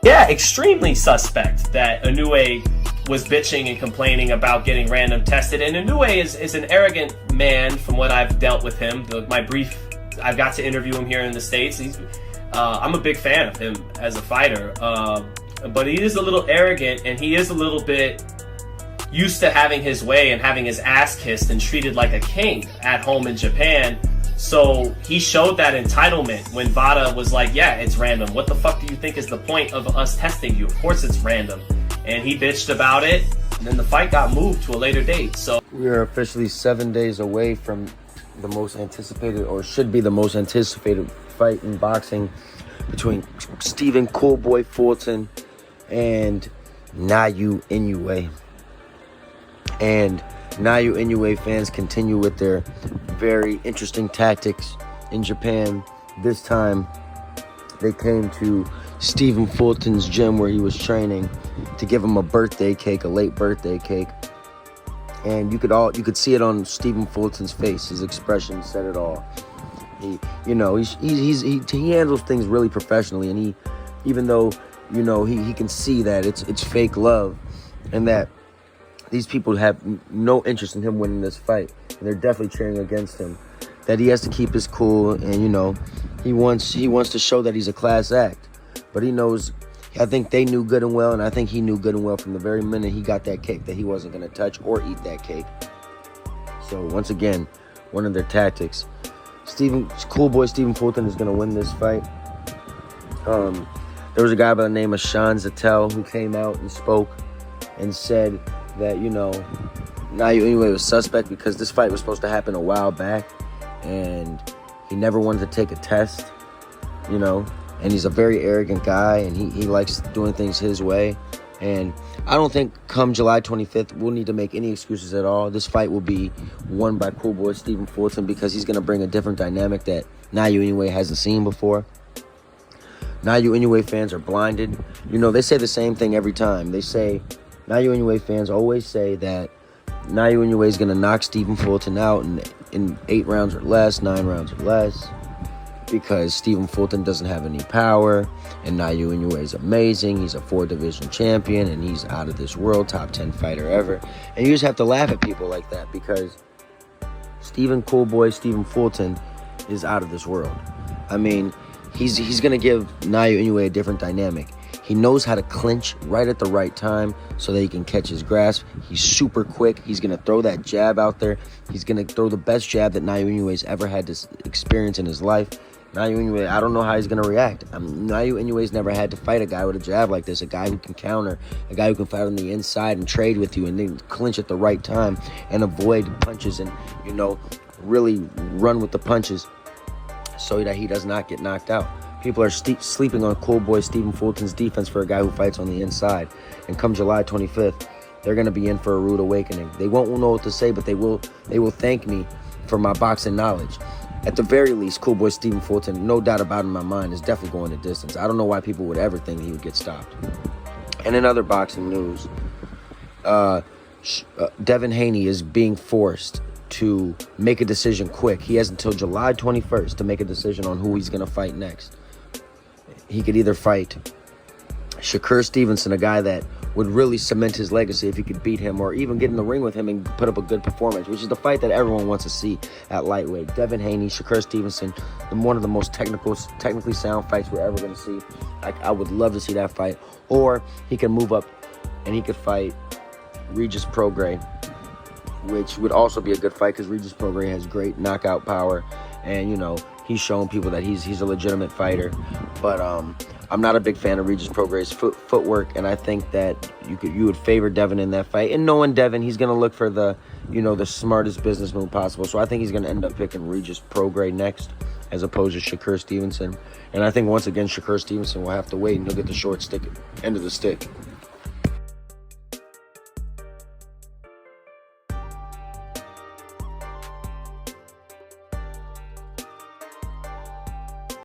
Yeah, extremely suspect that Inoue was bitching and complaining about getting random tested. And Inoue is an arrogant man from what I've dealt with him. I've got to interview him here in the States. I'm a big fan of him as a fighter. But he is a little arrogant, and he is a little bit used to having his way and having his ass kissed and treated like a king at home in Japan. So he showed that entitlement when Vata was like, yeah, it's random. What the fuck do you think is the point of us testing you? Of course it's random. And he bitched about it, and then the fight got moved to a later date. So we are officially 7 days away from the most anticipated, or should be the most anticipated fight in boxing between Stephen Coolboy Fulton and Naoya Inoue. And Naoya Inoue fans continue with their very interesting tactics in Japan. This time, they came to Stephen Fulton's gym where he was training to give him a birthday cake, a late birthday cake. And you could see it on Stephen Fulton's face. His expression said it all. He handles things really professionally, and even though he can see that it's fake love, and that these people have no interest in him winning this fight, and they're definitely cheering against him, that he has to keep his cool, and he wants to show that he's a class act. But he knows, I think they knew good and well, and I think he knew good and well from the very minute he got that cake that he wasn't going to touch or eat that cake. So once again, one of their tactics. Coolboy Stephen Fulton is going to win this fight. There was a guy by the name of Sean Zattel who came out and spoke and said that, Naoya Inoue was suspect because this fight was supposed to happen a while back, and he never wanted to take a test, and he's a very arrogant guy, and he likes doing things his way. And I don't think come July 25th, we'll need to make any excuses at all. This fight will be won by Coolboy Stephen Fulton because he's going to bring a different dynamic that Naoya Inoue hasn't seen before. Naoya Inoue fans are blinded. They say the same thing every time. They say, Naoya Inoue fans always say that Naoya Inoue is going to knock Stephen Fulton out in 8 rounds or less, 9 rounds or less, because Stephen Fulton doesn't have any power, and Naoya Inoue is amazing. He's a 4-division champion, and he's out of this world, top 10 fighter ever. And you just have to laugh at people like that because Stephen Fulton is out of this world. I mean, he's going to give Naoya Inoue a different dynamic. He knows how to clinch right at the right time so that he can catch his grasp. He's super quick. He's going to throw that jab out there. He's going to throw the best jab that Naoya Inoue's ever had to experience in his life. Naoya Inoue, I don't know how he's going to react. Naoya Inoue's never had to fight a guy with a jab like this, a guy who can counter, a guy who can fight on the inside and trade with you and then clinch at the right time and avoid punches and, really run with the punches so that he does not get knocked out. People are sleeping on Coolboy Stephen Fulton's defense for a guy who fights on the inside. And come July 25th, they're going to be in for a rude awakening. They won't know what to say, but they will thank me for my boxing knowledge. At the very least, Coolboy Stephen Fulton, no doubt about it in my mind, is definitely going the distance. I don't know why people would ever think he would get stopped. And in other boxing news, Devin Haney is being forced to make a decision quick. He has until July 21st to make a decision on who he's going to fight next. He could either fight Shakur Stevenson, a guy that would really cement his legacy if he could beat him, or even get in the ring with him and put up a good performance, which is the fight that everyone wants to see at lightweight. Devin Haney, Shakur Stevenson, one of the most technically sound fights we're ever going to see. I would love to see that fight. Or he can move up and he could fight Regis Prograis, which would also be a good fight because Regis Prograis has great knockout power, and he's shown people that he's a legitimate fighter. But I'm not a big fan of Regis Prograis' footwork, and I think that you would favor Devin in that fight. And knowing Devin, he's going to look for the smartest business move possible. So I think he's going to end up picking Regis Prograis next, as opposed to Shakur Stevenson. And I think once again Shakur Stevenson will have to wait and he'll get the short end of the stick.